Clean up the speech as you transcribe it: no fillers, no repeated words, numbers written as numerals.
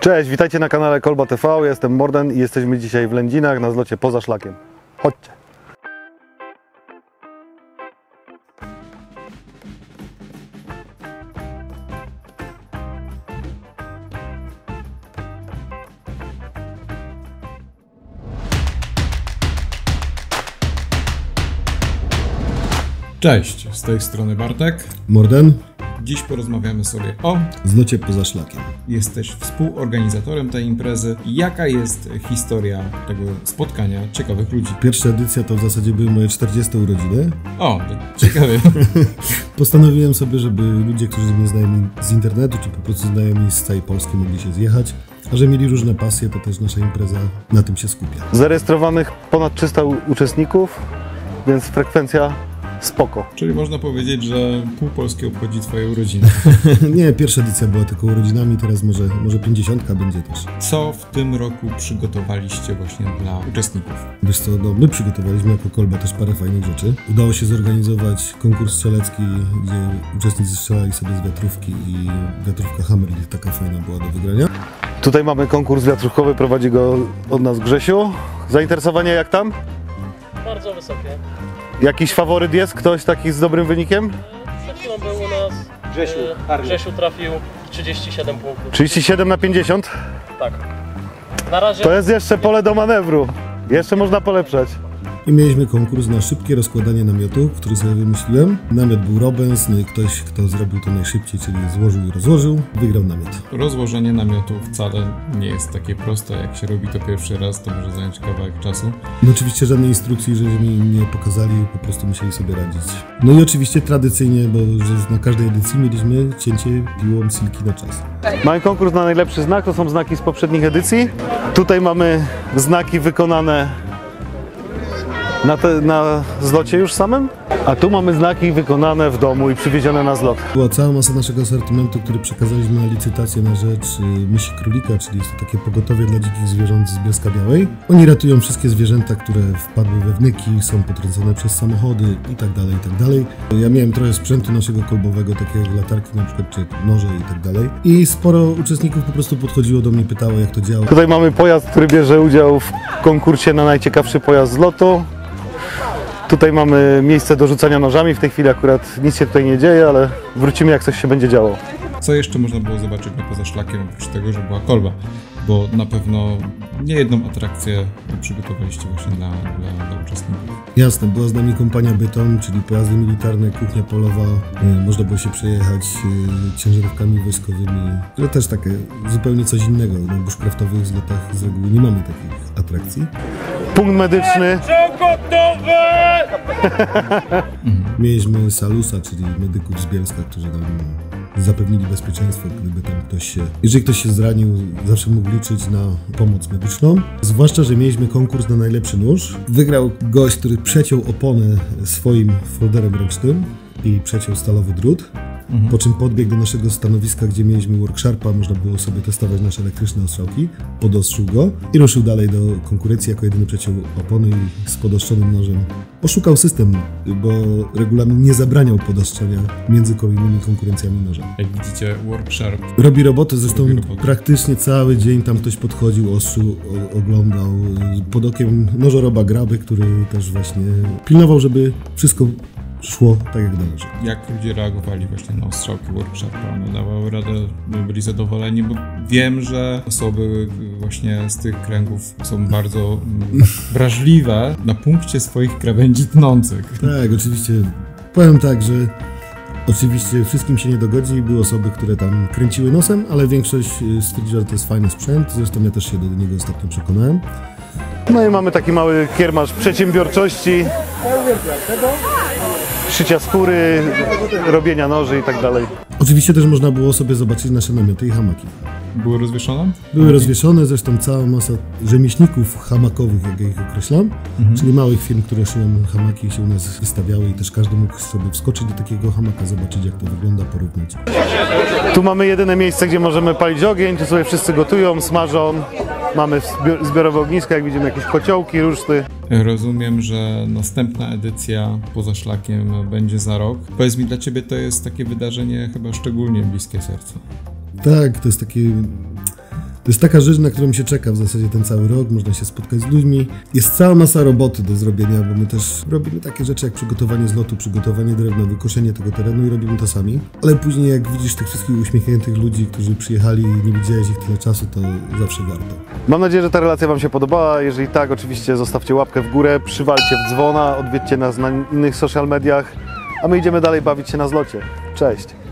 Cześć, witajcie na kanale Kolba TV, ja jestem Morden i jesteśmy dzisiaj w Lędzinach na zlocie poza szlakiem. Chodźcie! Cześć, z tej strony Bartek. Morden. Dziś porozmawiamy sobie o zlocie poza szlakiem. Jesteś współorganizatorem tej imprezy. Jaka jest historia tego spotkania ciekawych ludzi? Pierwsza edycja to w zasadzie były moje 40 urodziny. O, to ciekawe. Postanowiłem sobie, żeby ludzie, którzy mnie znają z internetu, czy po prostu znajomi z całej Polski mogli się zjechać. A że mieli różne pasje, to też nasza impreza na tym się skupia. Zarejestrowanych ponad 300 uczestników, więc frekwencja spoko. Czyli można powiedzieć, że pół Polski obchodzi twoje urodziny. Nie, pierwsza edycja była tylko urodzinami, teraz może 50 będzie też. Co w tym roku przygotowaliście właśnie dla uczestników? Wiesz co, no, my przygotowaliśmy jako Kolba też parę fajnych rzeczy. Udało się zorganizować konkurs strzelecki, gdzie uczestnicy strzelali sobie z wiatrówki i wiatrówka Hammerlich taka fajna była do wygrania. Tutaj mamy konkurs wiatrówkowy, prowadzi go od nas Grzesiu. Zainteresowanie jak tam? Bardzo wysokie. Jakiś faworyt jest? Ktoś taki z dobrym wynikiem? Przed chwilą był u nas. Grzesiu trafił 37 punktów. 37 na 50? Tak. Na razie. To jest jeszcze pole do manewru. Jeszcze można polepszać. I mieliśmy konkurs na szybkie rozkładanie namiotu, który sobie wymyśliłem. Namiot był Robens, no i ktoś, kto zrobił to najszybciej, czyli złożył i rozłożył, wygrał namiot. Rozłożenie namiotu wcale nie jest takie proste. Jak się robi to pierwszy raz, to może zająć kawałek czasu. No oczywiście żadnej instrukcji, żeśmy mi nie pokazali, po prostu musieli sobie radzić. No i oczywiście tradycyjnie, bo że na każdej edycji mieliśmy cięcie piłą silki na czas. Mamy konkurs na najlepszy znak, to są znaki z poprzednich edycji. Tutaj mamy znaki wykonane na zlocie już samym, a tu mamy znaki wykonane w domu i przywiezione na zlot. Była cała masa naszego asortymentu, który przekazaliśmy na licytację na rzecz Misi Królika, czyli jest to takie pogotowie dla dzikich zwierząt z Bielska-Białej. Oni ratują wszystkie zwierzęta, które wpadły we wnyki, są potrącone przez samochody i tak dalej, i tak dalej. Ja miałem trochę sprzętu naszego kolbowego, takie jak latarki na przykład, czy noże i tak dalej. I sporo uczestników po prostu podchodziło do mnie, pytało, jak to działa. Tutaj mamy pojazd, który bierze udział w konkursie na najciekawszy pojazd z lotu. Tutaj mamy miejsce do rzucania nożami, w tej chwili akurat nic się tutaj nie dzieje, ale wrócimy jak coś się będzie działo. Co jeszcze można było zobaczyć poza szlakiem, oprócz tego, że była kolba? Bo na pewno nie jedną atrakcję przygotowaliście właśnie dla uczestników. Jasne, była z nami kompania Bytom, czyli pojazdy militarne, kuchnia polowa, można było się przejechać ciężarówkami wojskowymi, ale też takie zupełnie coś innego. Na bushcraftowych zlotach z reguły nie mamy takich atrakcji. Punkt medyczny. Mieliśmy Salusa, czyli medyków z Bielska, którzy nam zapewnili bezpieczeństwo, gdyby tam jeżeli ktoś się zranił, zawsze mógł liczyć na pomoc medyczną. Zwłaszcza, że mieliśmy konkurs na najlepszy nóż. Wygrał gość, który przeciął oponę swoim folderem ręcznym i przeciął stalowy drut. Po czym podbiegł do naszego stanowiska, gdzie mieliśmy workshopa, można było sobie testować nasze elektryczne ostrzałki, podostrzył go i ruszył dalej do konkurencji, jako jedyny przeciął opony i z podostrzonym nożem oszukał system, bo regulamin nie zabraniał podostrzenia między kolejnymi konkurencjami noża. Jak widzicie, workshop robi robotę, zresztą praktycznie cały dzień tam ktoś podchodził, ostrzył, oglądał pod okiem nożoroba Graby, który też właśnie pilnował, żeby wszystko szło tak jak należy. Jak ludzie reagowali właśnie na ostrzałki workshopa? One dawały radę, byli zadowoleni, bo wiem, że osoby właśnie z tych kręgów są bardzo wrażliwe na punkcie swoich krawędzi tnących. Tak, oczywiście. Powiem tak, że oczywiście wszystkim się nie dogodzi. Były osoby, które tam kręciły nosem, ale większość stwierdziła, że to jest fajny sprzęt. Zresztą ja też się do niego ostatnio przekonałem. No i mamy taki mały kiermasz przedsiębiorczości, szycia skóry, robienia noży i tak dalej. Oczywiście też można było sobie zobaczyć nasze namioty i hamaki. Były rozwieszone? Były rozwieszone, zresztą cała masa rzemieślników hamakowych, jak ja ich określam, czyli małych firm, które szyją hamaki, się u nas wystawiały i też każdy mógł sobie wskoczyć do takiego hamaka, zobaczyć jak to wygląda, porównać. Tu mamy jedyne miejsce, gdzie możemy palić ogień, tu sobie wszyscy gotują, smażą. Mamy zbiorowe ogniska, jak widzimy jakieś kociołki, ruszty. Rozumiem, że następna edycja poza szlakiem będzie za rok. Powiedz mi, dla Ciebie to jest takie wydarzenie chyba szczególnie bliskie sercu. Tak, to jest takie To jest taka rzecz, na którą się czeka w zasadzie ten cały rok, można się spotkać z ludźmi. Jest cała masa roboty do zrobienia, bo my też robimy takie rzeczy jak przygotowanie zlotu, przygotowanie drewna, wykoszenie tego terenu i robimy to sami. Ale później jak widzisz tych wszystkich uśmiechniętych ludzi, którzy przyjechali i nie widziałeś ich tyle czasu, to zawsze warto. Mam nadzieję, że ta relacja Wam się podobała. Jeżeli tak, oczywiście zostawcie łapkę w górę, przywalcie w dzwona, odwiedźcie nas na innych social mediach, a my idziemy dalej bawić się na zlocie. Cześć!